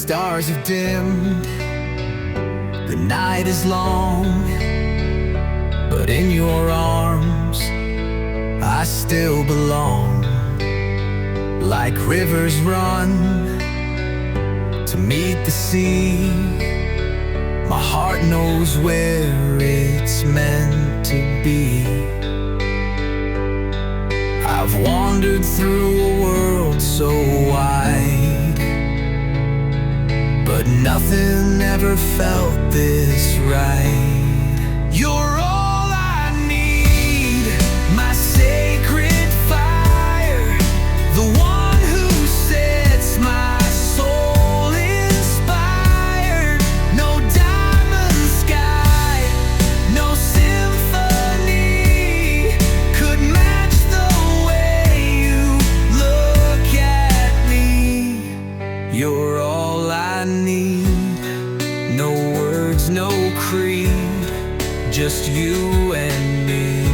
stars have dimmed, the night is long, but in your arms I still belong. Like rivers run to meet the sea, my heart knows where it's meant to be. I've wandered through a world so wide, but nothing ever felt this right. You're all I need, my sacred fire, the one who sets my soul inspired. No diamond sky, no symphony could match the way you look at me. You're all I need, no words, no creed, just you and me,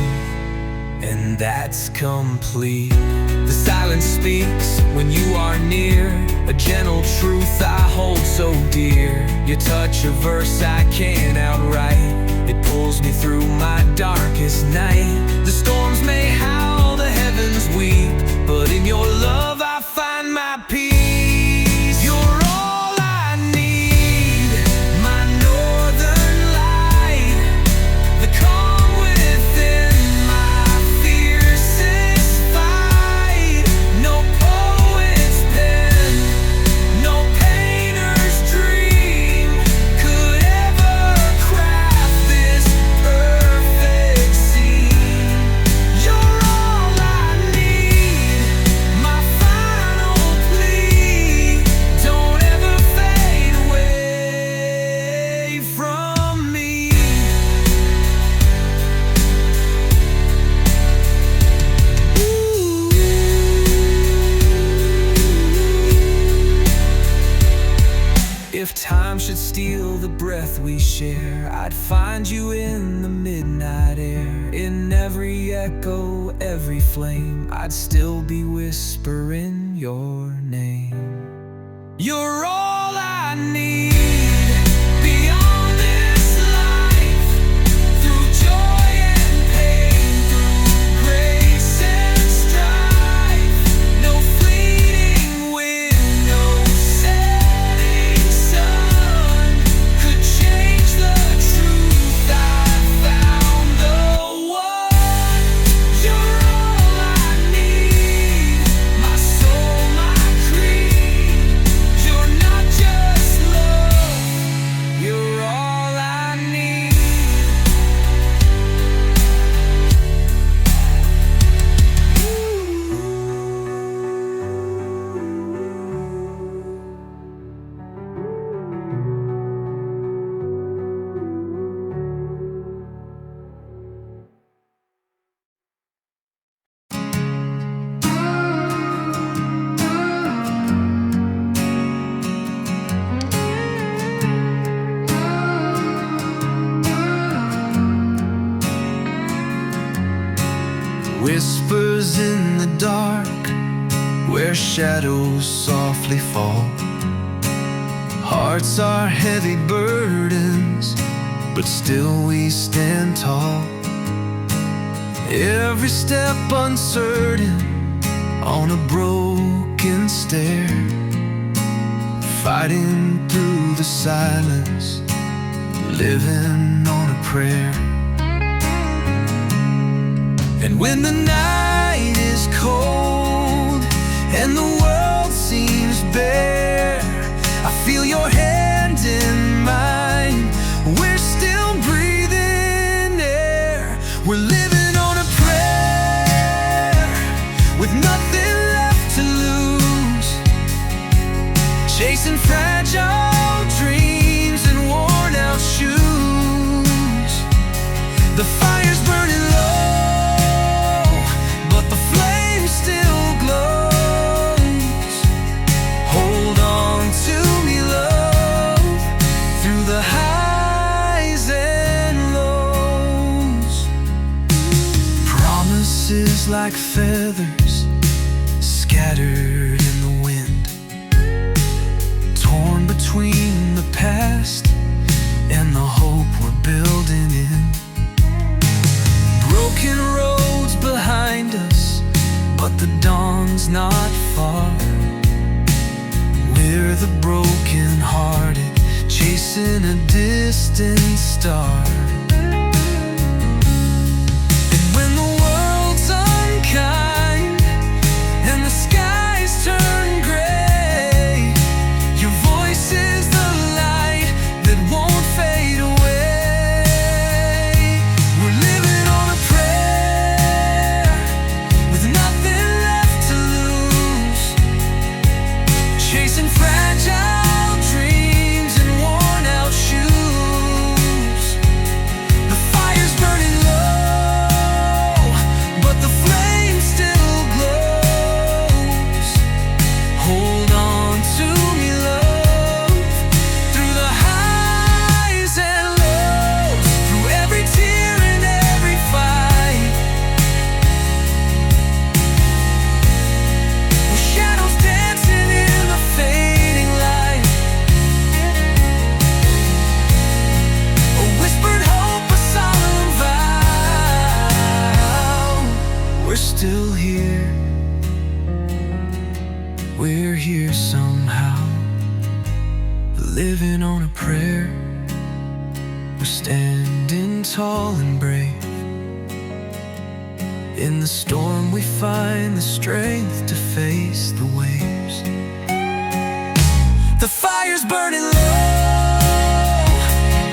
and that's complete. The silence speaks when you are near, a gentle truth I hold so dear. You touch a verse I can't outright, it pulls me through my darkest night. The storms may howl, the heavens weep, but in your love I find my peace. You're all I need, my northern light, the calm within my fiercest fight. No poet's pen, no painter's dream could ever craft this perfect scene. You're all I need, my final plea. Don't ever fade away from me. If time should steal the breath we share, I'd find you in the midnight air. In every echo, every flame, I'd still be whispering your name. You're all I need, beyond this life, through joy and pain, through grace and strife. No fleeting wind, no setting sun could change the truth I found. The one, you're all I need, my soul, my creed. You're not just love, you're all I need. Whispers in the dark, where shadows softly fall. Hearts are heavy burdens, but still we stand tall. Every step uncertain on a broken stair, fighting through the silence, living on a prayer. And when the night is cold and the world seems bare, I feel your hand in mine. We're still breathing air. We're living on a prayer, with nothing left to lose, chasing fragile dreams and worn out shoes. The fire's burning low, but the flame still glows. Hold on to me, love, through the highs and lows. Promises like feathers scattered in the wind, torn between distant star. And when the world's unkind and the skies turn gray, your voice is the light that won't fade away. We're living on a prayer with nothing left to lose, chasing fragile dreams and worn out shoes. The fire's burning low, but the flame still glows. Hold on to me, love, through the highs and lows, through every tear and every fight. With shadows dancing in the fading light, a whispered hope, a solemn vow. We're still here, we're here somehow, living on a prayer. We're standing tall and brave. In the storm we find the strength to face the waves. The fire's burning low,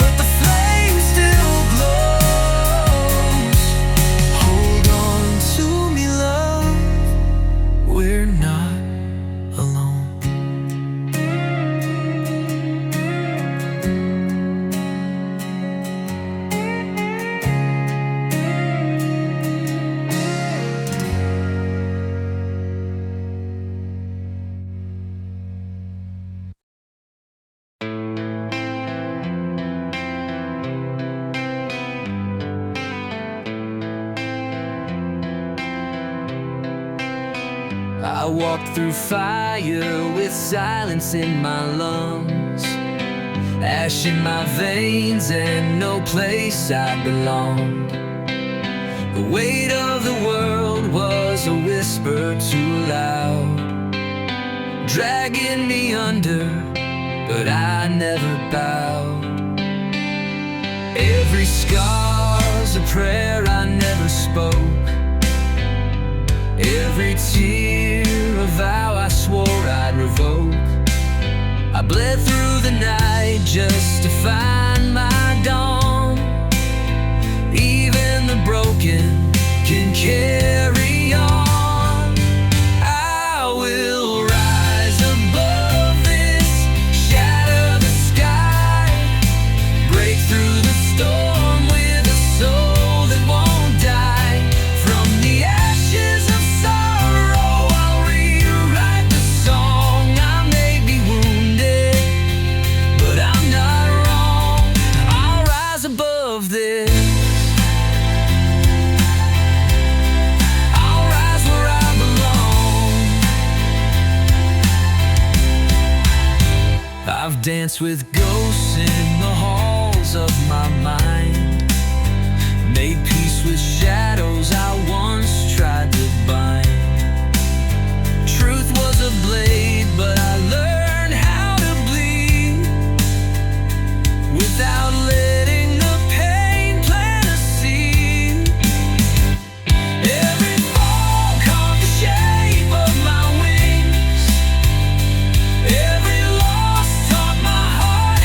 but the flame still glows. Hold on to me, love, we're not alone. I walked through fire with silence in my lungs, ash in my veins and no place I belonged. The weight of the world was a whisper too loud, dragging me under, but I never bowed. Every scar's a prayer I never spoke, every tear a vow I swore I'd revoke. I bled through the night just to find my dawn. Even the broken can carry on. I will rise above this, shatter the sky, break through the storm with a soul that won't die. From the ashes of sorrow I'll rewrite the song. I may be wounded, but I'm not wrong. I'll rise above this. I'll rise where I belong. I've danced with ghosts in the halls of my mind, made peace with shadows I once tried to bind. Truth was a blade, but I learned how to bleed without letting the pain plant a seed. Every fall carved the shape of my wings, every loss taught my heart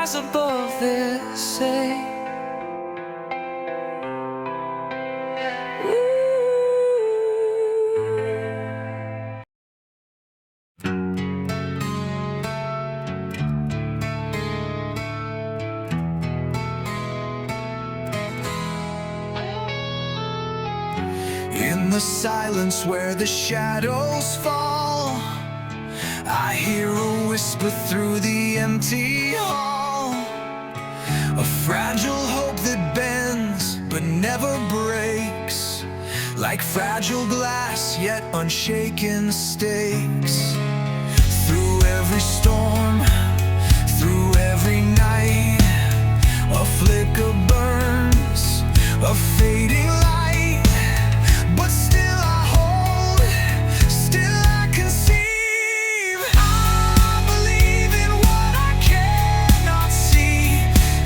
rise above this, say. In the silence where the shadows fall, I hear a whisper through the empty hall, a fragile hope that bends but never breaks, like fragile glass yet unshaken stakes. Through every storm, through every night, a flicker burns, a fading light. But still I hold, still I conceive. I believe in what I cannot see,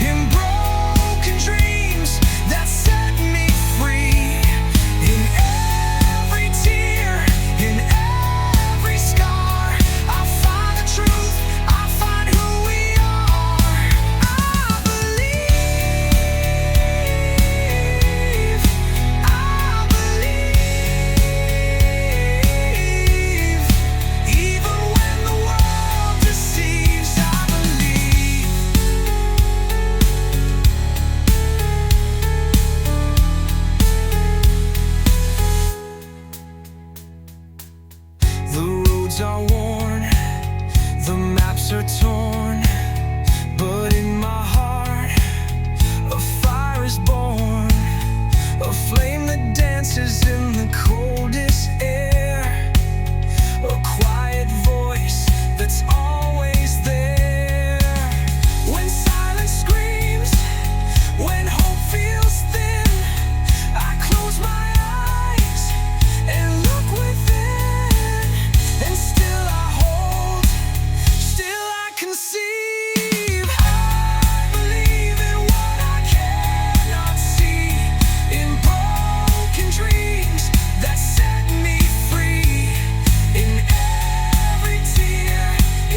in broken dreams that set me free. In every tear, in every scar, I find the truth, I find who we are. I believe, even when the world deceives, I believe. The roads are worn, the maps are torn, but in my heart a fire is born, a flame that dances in the coldest air, a quiet voice that's always there. When silence screams, when hope feels thin, I close my eyes and look within, and still I hold, still I conceive. I believe in what I cannot see, in broken dreams that set me free. In every tear,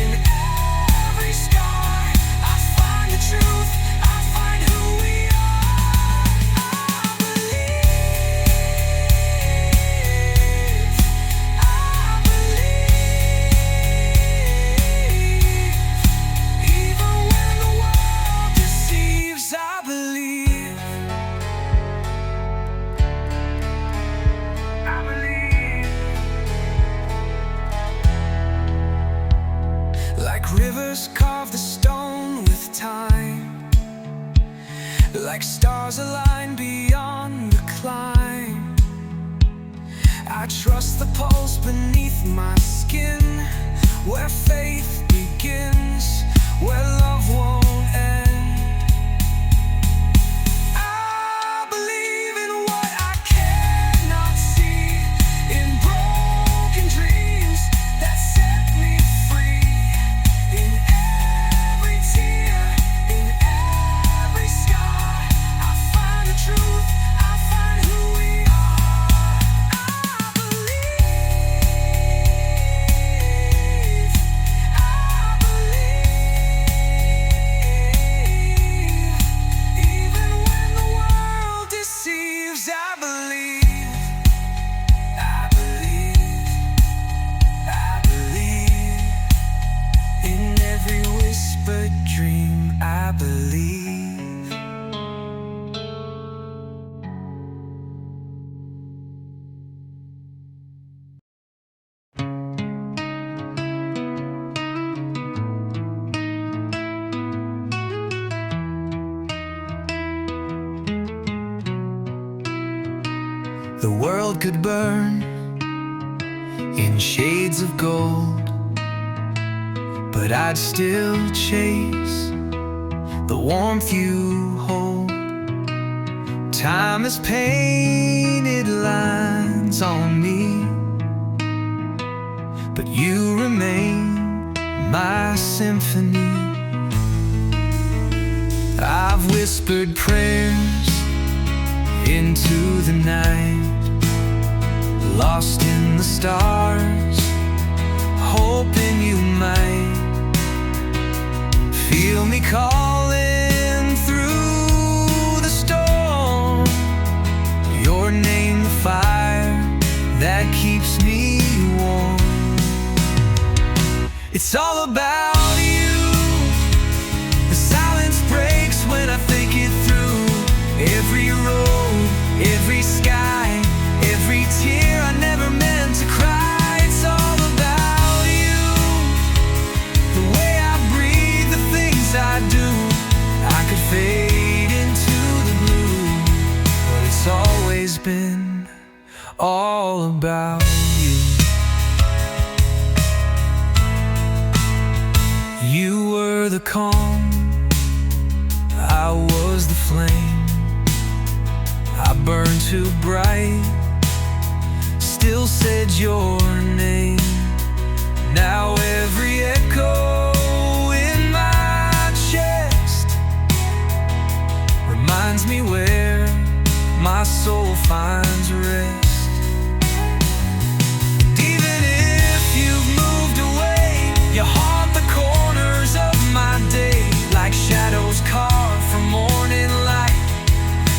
in every scar, I find the truth, I find who we are. I believe, even when the world deceives, I believe. I believe. Like rivers carve the stone with time, like stars align beyond the climb. I trust the pulse beneath my skin, where faith begins, where love won't end. I believe in what I cannot see, in broken dreams that set me free. In every tear, in every scar, I find the truth, I find who we are. I believe, even when the world deceives, I believe. I believe, I believe, in every whispered dream, I believe. The world could burn in shades of gold, but I'd still chase the warmth you hold. Time has painted lines on me, but you remain my symphony. I've whispered prayers into the night, lost in the stars, hoping you might feel me call. It's all about you. The silence breaks when I think it through. Every road, every sky, every tear I never meant to cry. It's all about you. The way I breathe, the things I do. I could fade into the blue, but it's always been all about you. You were the calm, I was the flame. I burned too bright, still said your name. Now every echo in my chest reminds me where my soul finds rest. And even if you've moved away, you haunt the corners of my day like shadows carved from morning light.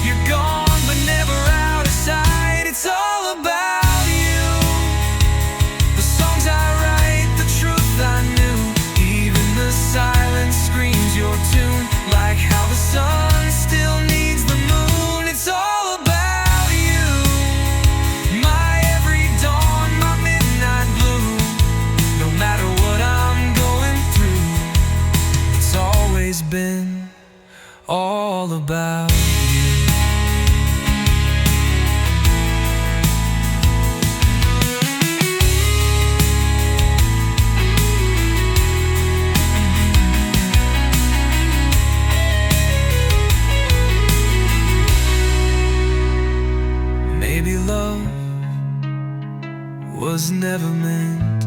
You're gone but never out of sight. It's all about you. The songs I write, the truth I knew. Even the silence screams your tune. Like how the sun still needs the moon. It's all about you. My every dawn, my midnight blue. No matter what I'm going through, it's always been all about you. Maybe love was never meant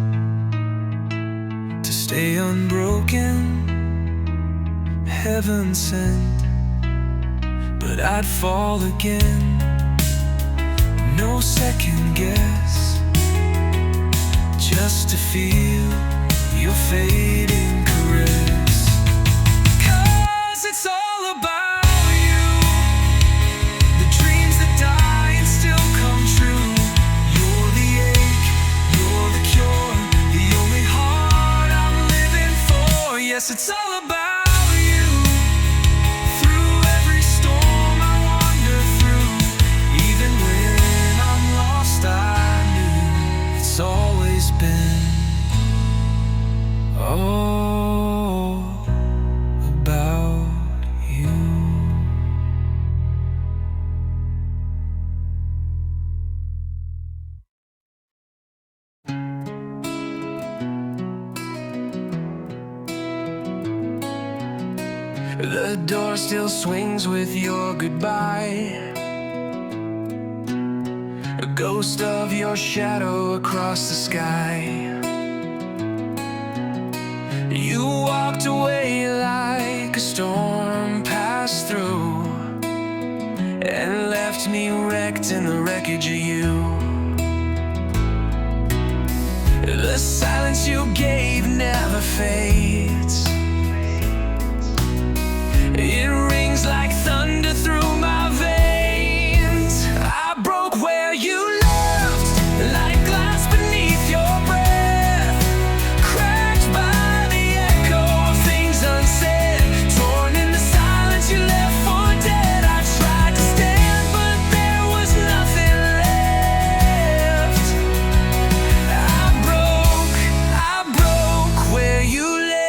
to stay unbroken, heaven sent, but I'd fall again. No second guess, just to feel your fading caress. 'Cause it's all about you. The dreams that die and still come true. You're the ache, you're the cure, the only heart I'm living for. Yes, it's all about you. Through every storm I wander through, even when I'm lost I knew it's always been all about you. The door still swings with your goodbye. A ghost of your shadow across the sky. You walked away like a storm passed through and left me wrecked in the wreckage of you. The silence you gave never fades. It rings like thunder through my veins. I broke where you left, like glass beneath your breath. Cracked by the echo of things unsaid. Torn in the silence you left for dead. I tried to stand, but there was nothing left. I broke where you left.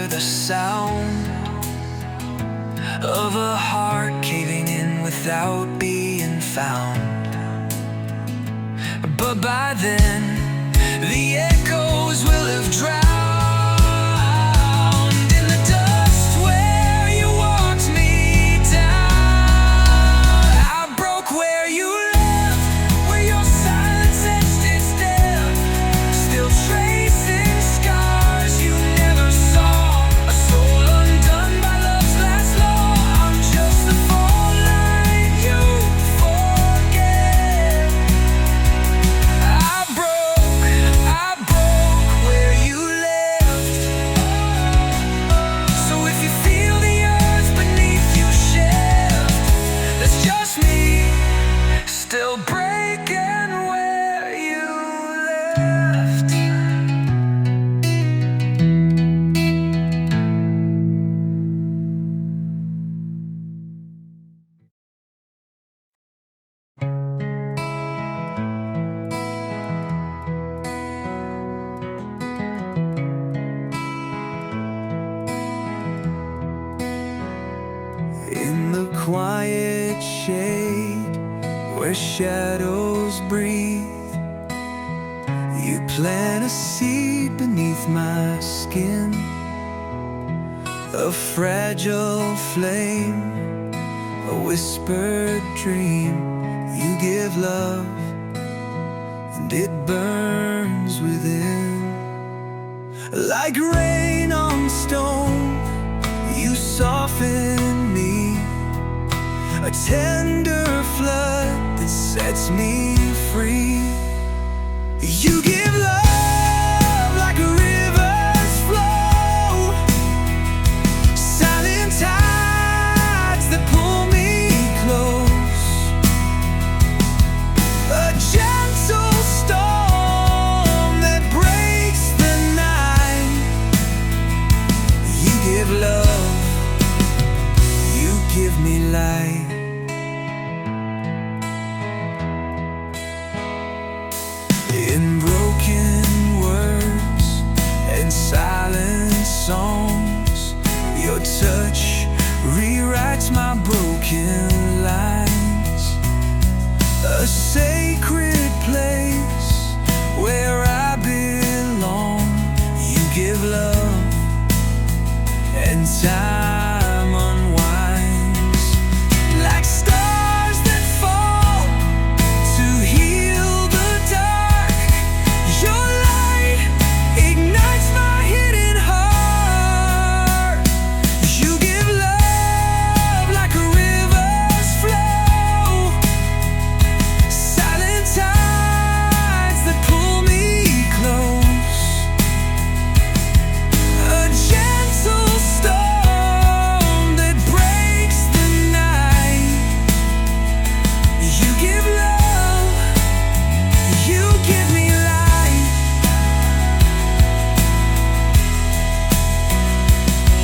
the sound of a heart caving in without being found. But by then, the echoes will have drowned in the dust where you walked me down. I broke where you left, where your silence etched its depth, still tracing scars you never saw. A soul undone by love's last law. I'm just the fault line you forget. I broke where you left. So if you feel the earth beneath you shift, that's just me, still breaking where you left. In the quiet shade where shadows breathe, you plant a seed beneath my skin, a fragile flame, a whispered dream. You give love and it burns within. Like rain on stone, you soften me, a tender flood that sets me free. You give love like a river's flow, silent tides that pull me close, a gentle storm that breaks the night. You give love, you give me light. In broken words and silent songs, your touch rewrites my broken lines. A sacred place where I belong. You give love and time unwinds like stars that fall to heal the dark. Your light ignites my hidden heart. You give love like a river's flow, silent tides that pull me close, a gentle storm that breaks the night. You give love, you give me light.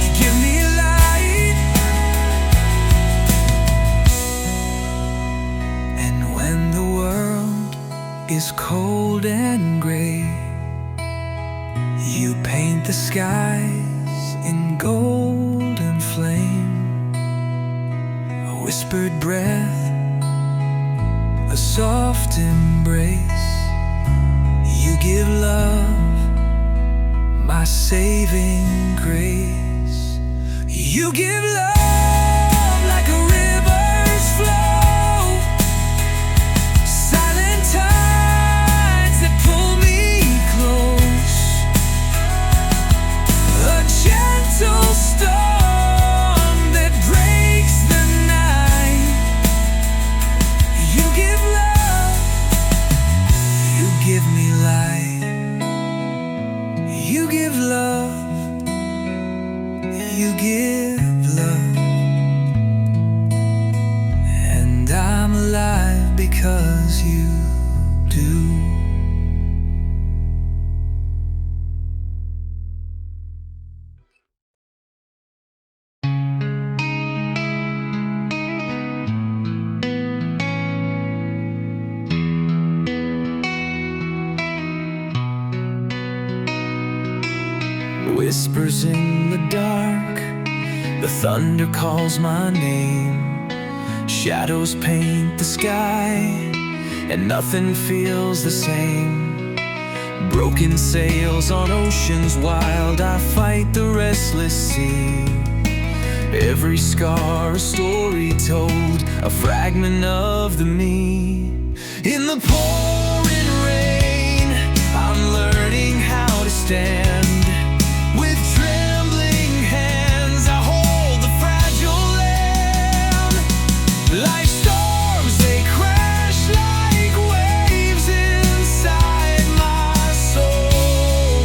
You give me light. And when the world is cold and gray, you paint the skies in golden flame, a whispered breath, a soft embrace. You give love, my saving grace. You give love like a river's flow, silent tides that pull me close, a gentle storm that breaks the night. You give love, you give me light. You give love, you give love, and I'm alive because you do. Whisper whispers in the dark, the thunder calls my name. Shadows paint the sky, and nothing feels the same. Broken sails on oceans wild, I fight the restless sea. Every scar a story told, a fragment of the me. In the pouring rain, I'm learning how to stand. With trembling hands, I hold the fragile land. Life storms, they crash like waves inside my soul.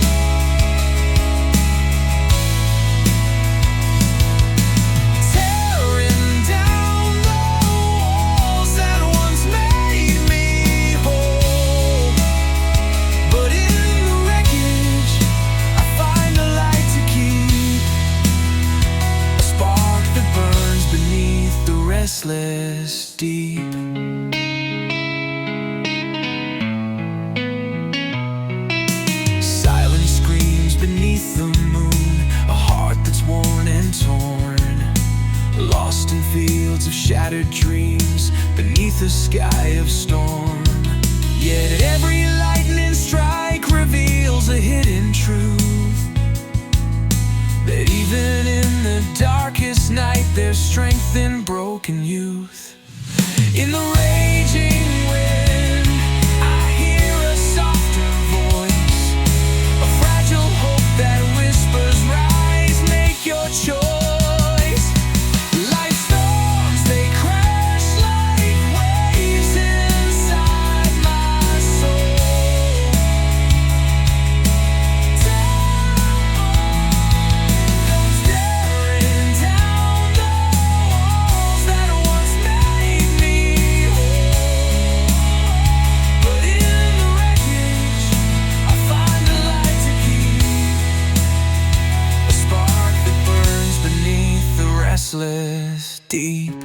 Tearing down the walls that once made me whole. But in the wreckage, I find a light to keep, a spark that burns beneath the restless deep. Silence screams beneath the moon, a heart that's worn and torn, lost in fields of shattered dreams, beneath a sky of storm. Yet every lightning strike reveals a hidden truth, that even in the darkest night there's strength in broken youth. In the raging wind, I hear a softer voice, a fragile hope that whispers, rise, make your choice. Life storms, they crash like waves inside my soul. Tearing down the walls that once made me whole. But in the wreckage, I find a light to keep, a spark that burns beneath the restless deep.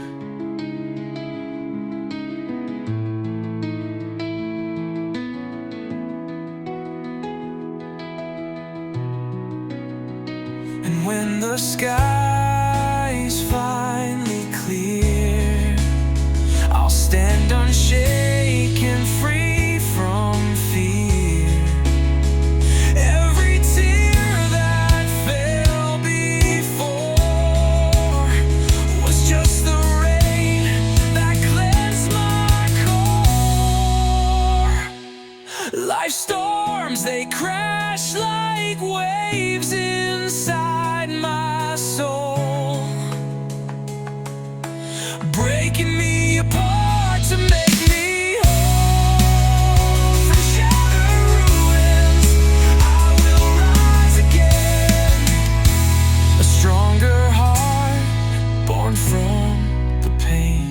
And when the skies finally clear, I'll stand unshaken, free from fear. Every tear that fell before was just the rain that cleansed my core. Life storms, they crash like waves inside my soul, breaking me apart to make me whole. From shattered ruins, I will rise again, a stronger heart born from the pain.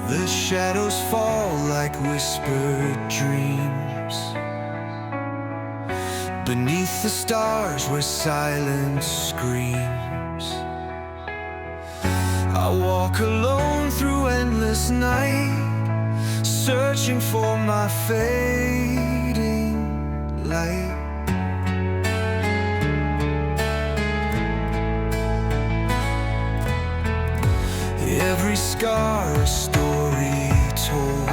The shadows fall like whispered dreams beneath the stars where silence screams. I walk alone through endless night, searching for my fading light. Every scar a story told,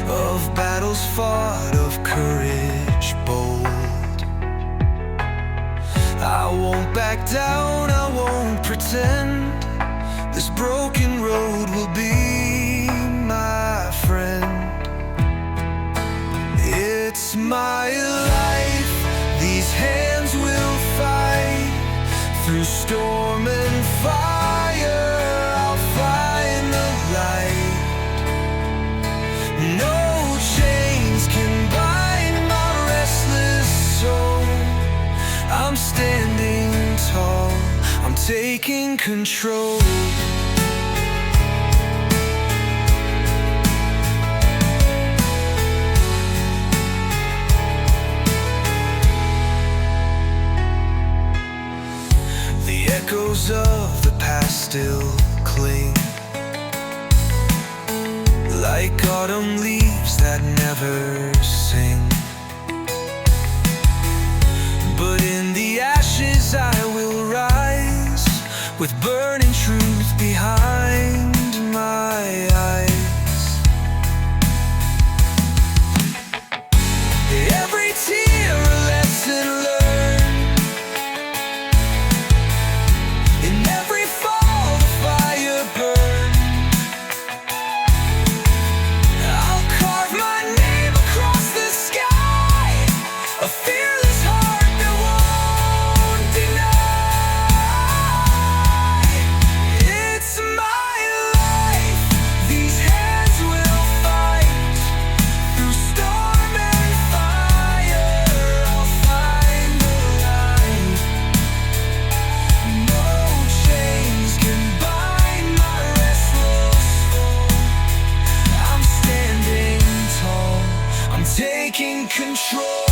of battles fought, of courage bold. I won't back down, I won't pretend. This broken road will be my friend. It's my life, these hands will fight through storm and fire. I'll find the light. No chains can bind my restless soul. I'm standing taking control. The echoes of the past still cling, like autumn leaves that never sing. But in the ashes I will rise, with burning truth behind my eyes. Every tear a lesson learned, in every fall the fire burned. I'll carve my name across the sky, a fearless heart that won't deny. It's my life, these hands will fight, through storm and fire I'll find the light. No chains can bind my restless soul. I'm standing tall, I'm taking control.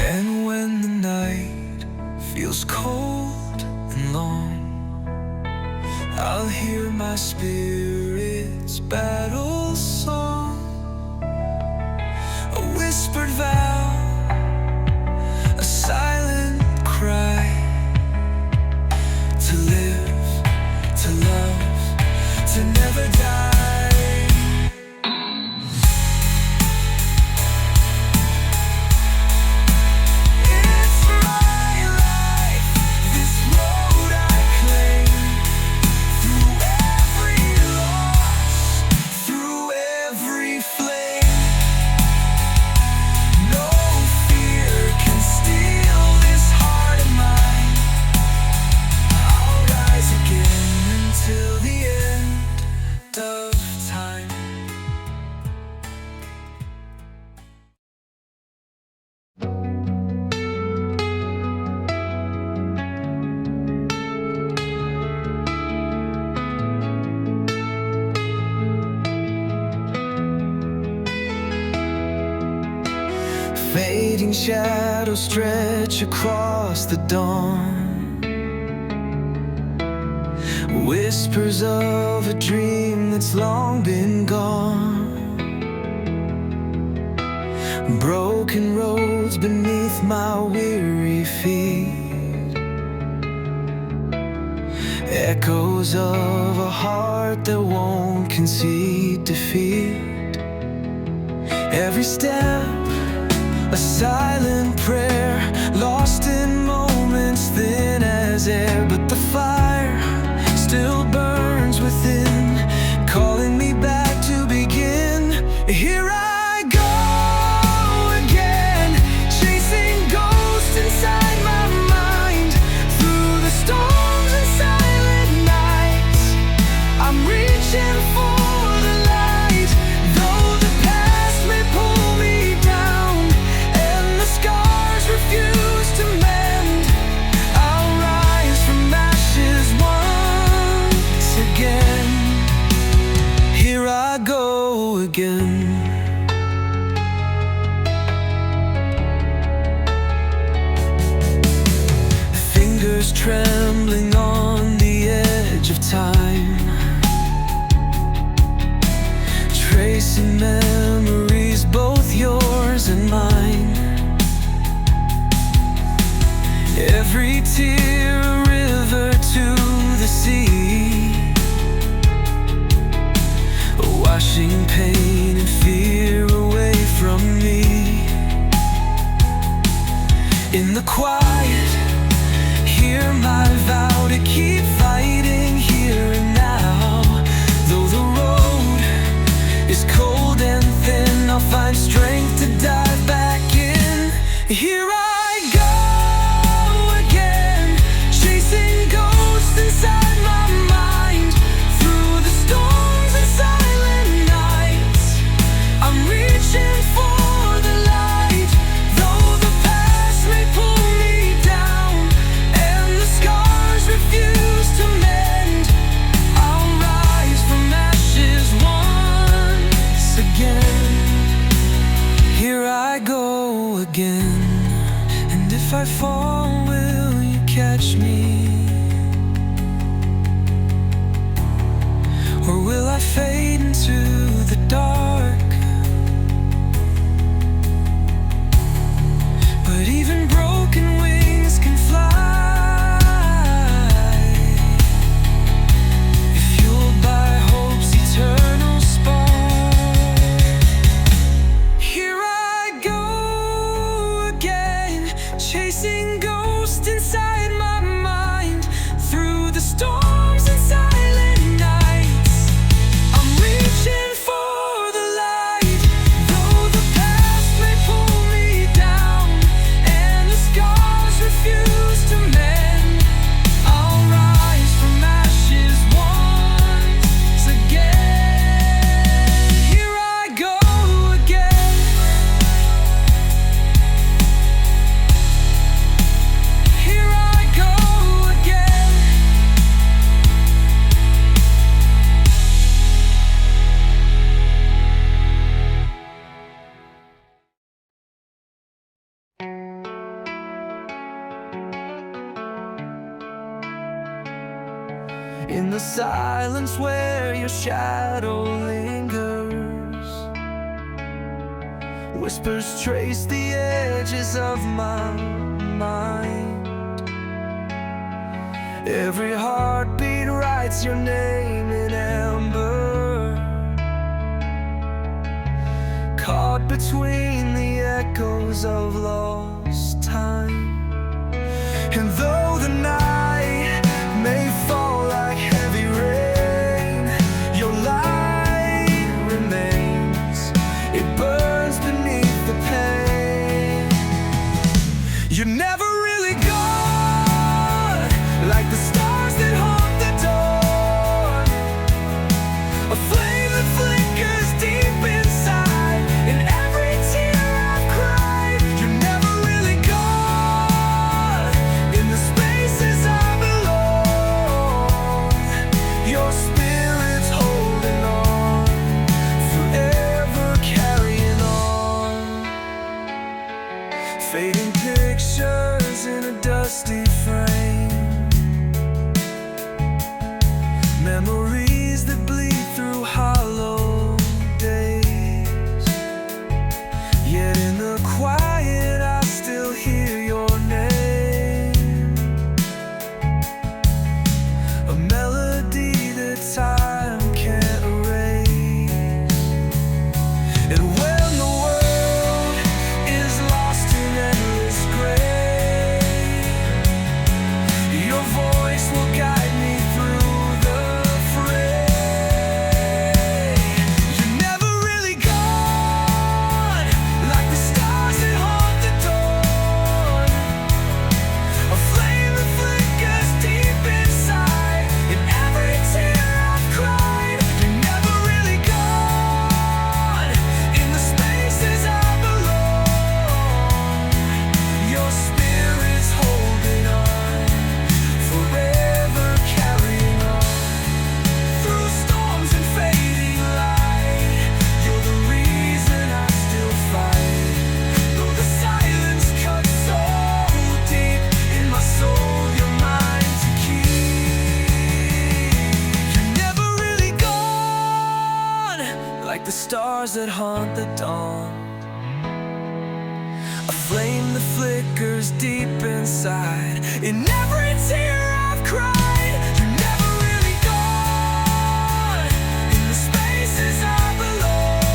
And when the night feels cold and long, I'll hear my spirit's battle song, a whispered vow, a silent cry, to live, to love, to never die. It's my life, this road I claim, through every loss, through every flame. No fear can steal this heart of mine. I'll rise again until the end of time. Fading shadows stretch across the dawn, whispers of a dream that's long been gone. Broken roads beneath my weary feet, echoes of a heart that won't concede defeat. Every step a silent prayer, lost in moments thin as air. But the fire still burns within, calling me back to begin. Here I go again, chasing ghosts inside my mind. Through the storms and silent nights, I'm reaching for the light. Though the past may pull me down, scars refuse to mend, I'll rise from ashes once again. Here I go again. Fingers trembling on the edge of time, tracing memories, both yours and mine. Every tear a river to the sea, washing pain and fear away from me. In the quiet, hear my vow to keep fighting here and now. Though the road is cold and thin, I'll find strength to dive back in. Here I go again, catch me? Or will I fade into the dark? But even broken wings can fly if fueled by hope's eternal spark. Here I go again, chasing ghosts inside my mind. Through the storms and silent nights, I'm reaching for the light. Though the past may pull me down and the scars refuse to mend, I'll rise from ashes once again. Here I go again. Here I go again. In the silence where your shadow lingers, whispers trace the edges of my mind. Every heartbeat writes your name in amber, caught between the echoes of lost time. And though the night may fall like heavy rain, your light remains. It burns beneath the pain. You're never really gone, like the stars that haunt the dawn, a flame that flickers deep inside in every tear I've cried. You're never really gone in the spaces I belong. Your spirit's holding on, forever carrying on. Fading pictures in a dusty frame, memories that bleed through hollow days. Yet in the quiet I still hear your name, a melody that time can't erase. And when the world is lost in endless gray, your voice will guide me through the fray. You're never really gone, like the stars that haunt the dawn, a flame that flickers deep inside in every tear I've cried. You're never really gone in the spaces I belong. Your spirit's holding on, forever carrying on. Through storms and fading light, you're the reason I still fight. Though the silence cuts so deep in my soul, you're mine to keep. You're never really gone, like the stars that haunt the dawn, a flame that flickers deep inside in every tear I've cried. You're never really gone in the spaces I belong.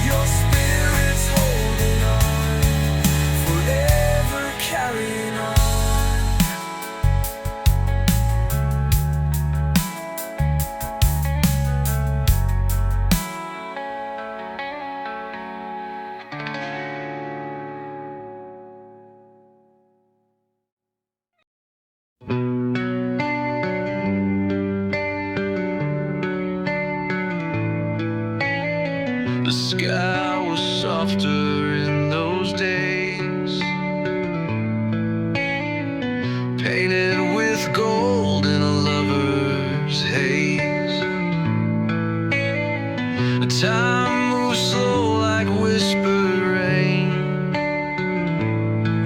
Your spirit's holding on, forever carrying on. The sky was softer in those days, painted with gold in a lover's haze. The time moves slow like whispered rain,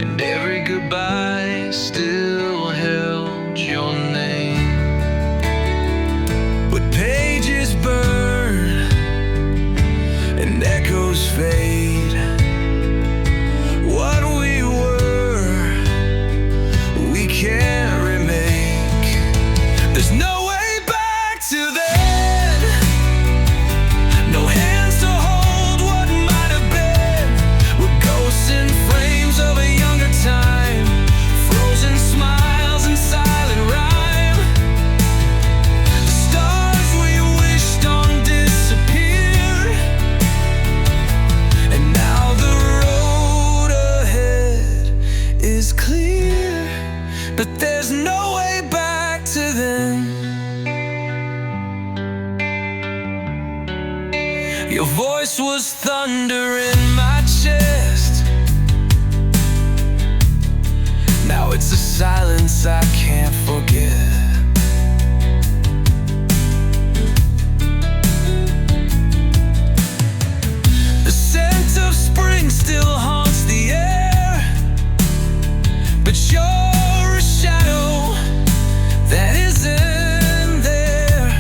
and every goodbye Your voice was thunder in my chest. Now it's a silence I can't forget. The scent of spring still haunts the air, but you're a shadow that isn't there.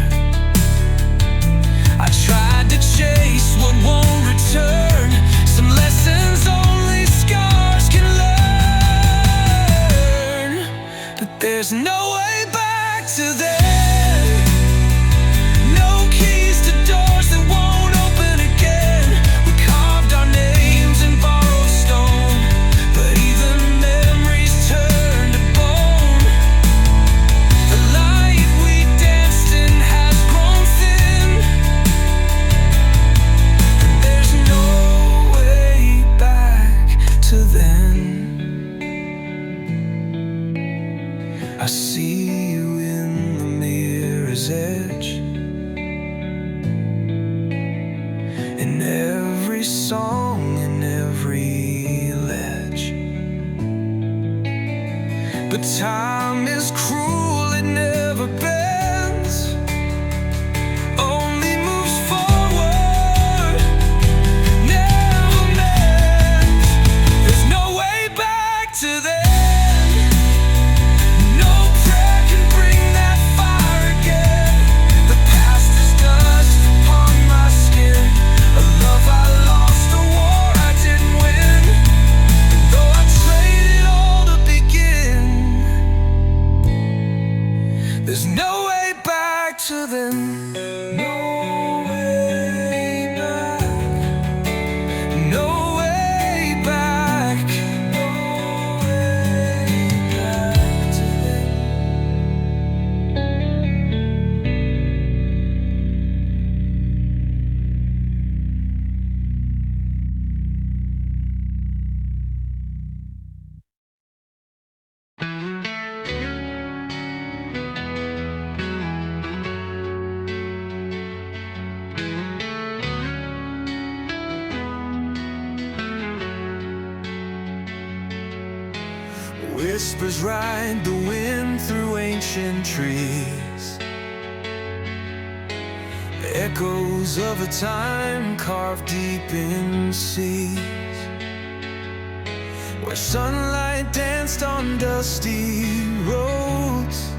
I tried to chase what won't return, some lessons only scars can learn. But there's no way back to there. No keys to doors that won't open again. We carved our names in borrowed stone, but even memories turn to bone. The light we danced in has grown thin, and there's no way back to then. I see you in the mirror's edge, in every song, in every ledge. But time is cruel, it never bends, only moves forward, never mends. There's no way back to then. No prayer can bring that fire again. The past is dust upon my skin, a love I lost, a war I didn't win. And though I traded all to begin, there's no way back to then. No way back. No way back. No way back to then. Whispers ride the wind through ancient trees, echoes of a time carved deep in seas, where sunlight danced on dusty roads,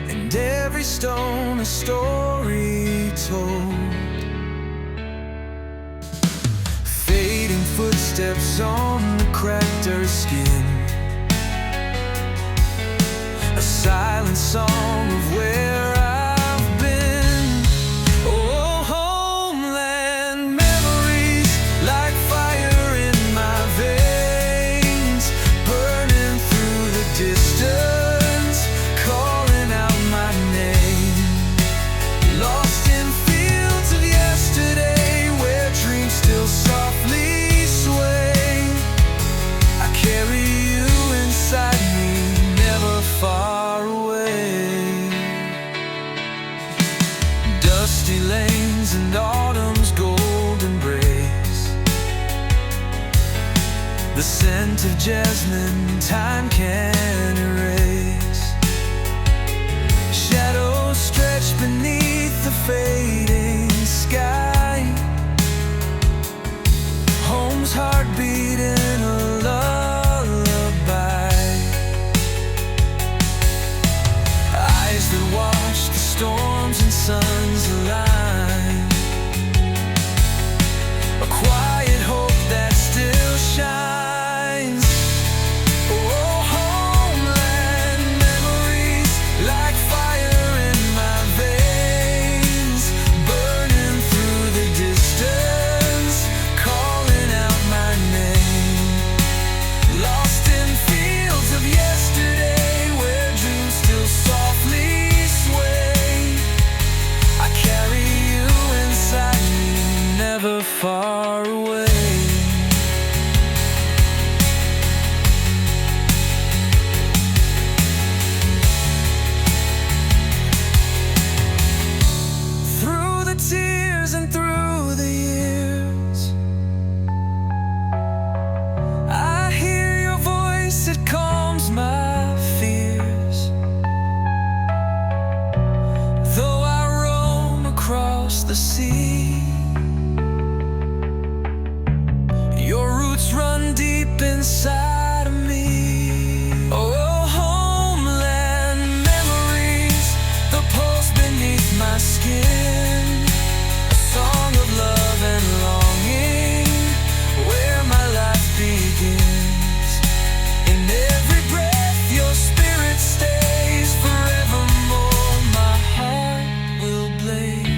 and every stone a story told. Fading footsteps on the cracked earth skin, a silent song of where I've been. Oh, homeland memories, like fire in my veins, burning through the distance, calling out my name. Lost in fields of yesterday, where dreams still softly sway. I carry you inside me, never far away. Dusty lanes and autumn's golden breeze, the scent of jasmine time can erase. Shadows stretch beneath the fading sky, home's heartbeat in a lullaby. Eyes that watch the storms and suns align, a quiet hope that still shines. Oh, homeland memories, like fire in my veins, burning through the distance, calling out my name. Lost in fields of yesterday, where dreams still softly sway. I carry the sea. Your roots run deep inside of me. Oh, homeland memories, the pulse beneath my skin. A song of love and longing, where my life begins. In every breath your spirit stays, forevermore my heart will blaze.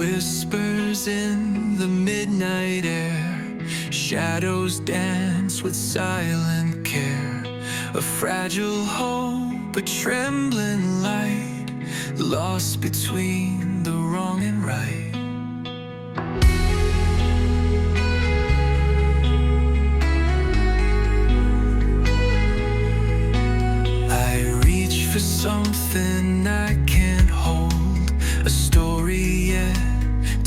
Whispers in the midnight air, shadows dance with silent care. A fragile hope, a trembling light, lost between the wrong and right. I reach for something I can't hold, a story yet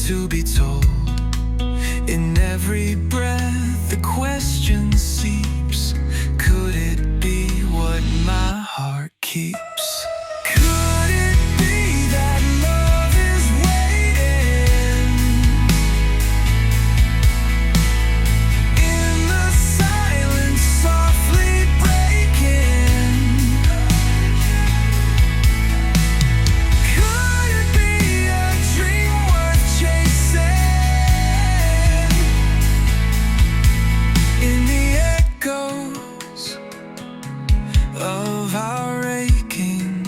to be told. In every breath the question seeps, could it be what my heart keeps? Could it be that love is waiting in the silence, softly breaking? Could it be a dream worth chasing? In the echoes of our aching,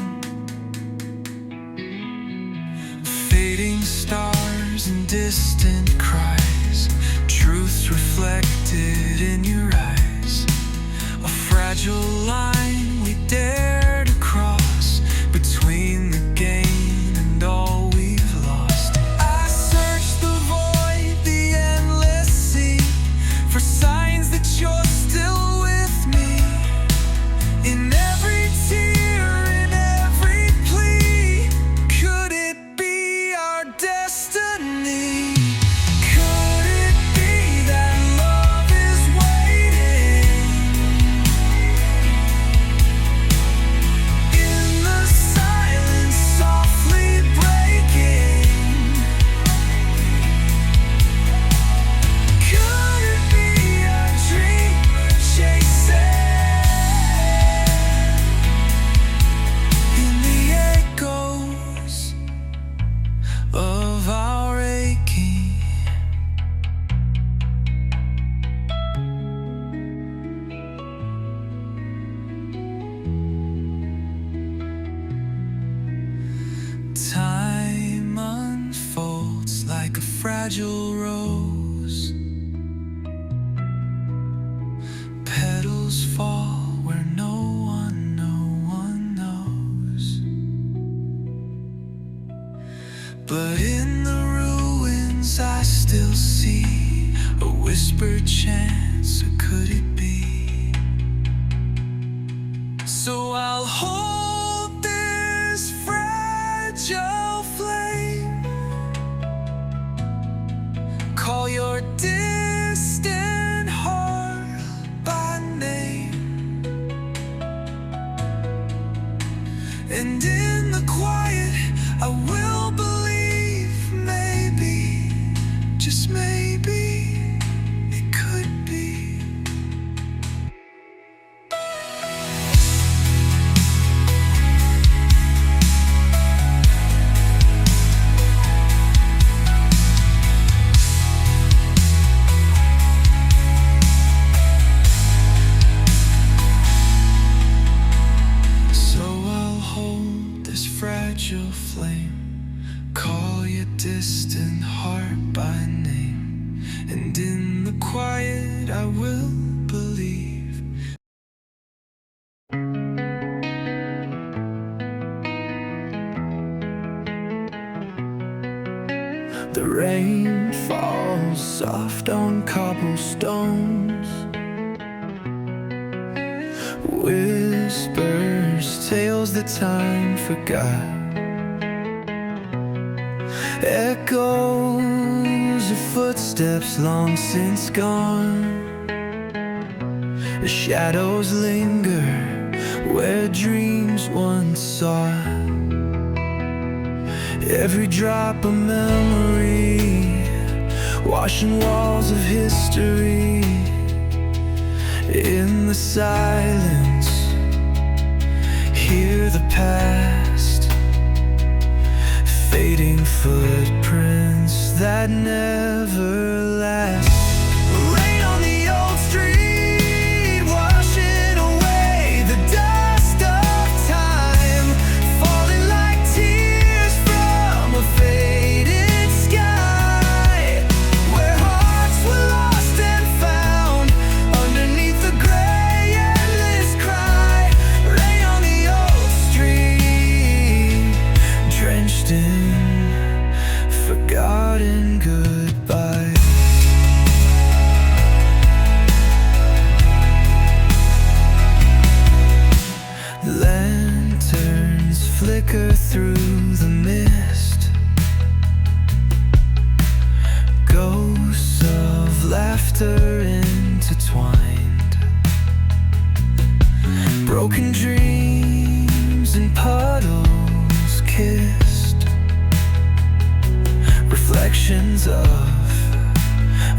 fading stars and distant cries, truths reflected in your eyes. A fragile line we dare to cross, between the gain and all we've lost. I search the void, the endless sea, for signs that you're still with me. In every tear, in every plea, could it be our destiny? Could it be that love is waiting in the silence, softly breaking? Could it be a dream chasing? In the echoes of our aching. Time unfolds like a fragile rose. Petals fall where no one knows. But in the ruins I still see a whispered chance, or could it be? So I'll hold this fragile flame, call your distant heart by name, and in the quiet I will believe, maybe, just maybe, it could be. So I'll hold this fragile flame, call your distant heart by name, and in the quiet I will believe. The rain falls soft on cobblestones, whispers tales that time forgot, echoes of footsteps long since gone. The shadows linger where dreams once saw. Every drop a memory, washing walls of history. In the silence, hear the past, fading footprints that never last. Rain on the old street, washing away the dust of time, falling like tears from a faded sky, where hearts were lost and found underneath the gray endless cry. Rain on the old street, drenched in forgotten goodbye. Lanterns flicker through the mist, ghosts of laughter intertwined, broken dreams in puddles kissed, reflections of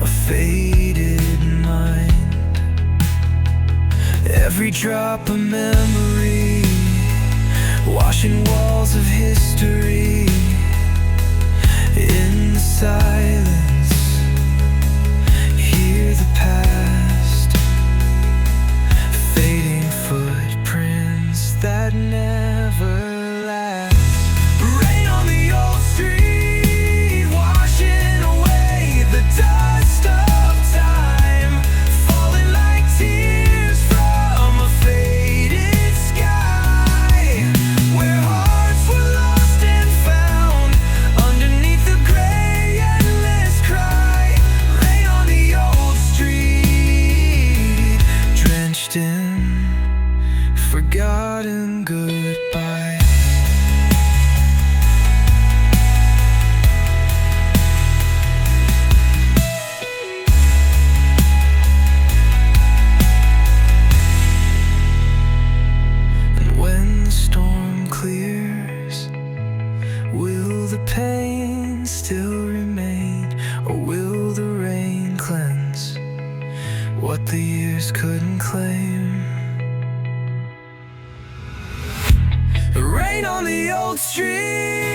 a faded mind. Every drop a memory, washing walls of history. In the silence, hear the past, fading footprints that never last. Rain on the old street, washing away the dust of time, falling like tears from a faded sky, where hearts were lost and found underneath the gray endless cry. Rain on the old street, drenched in forgotten goodbye. And when the storm clears, will the pain still remain, or will the rain cleanse what the years couldn't claim? Rain on the old street,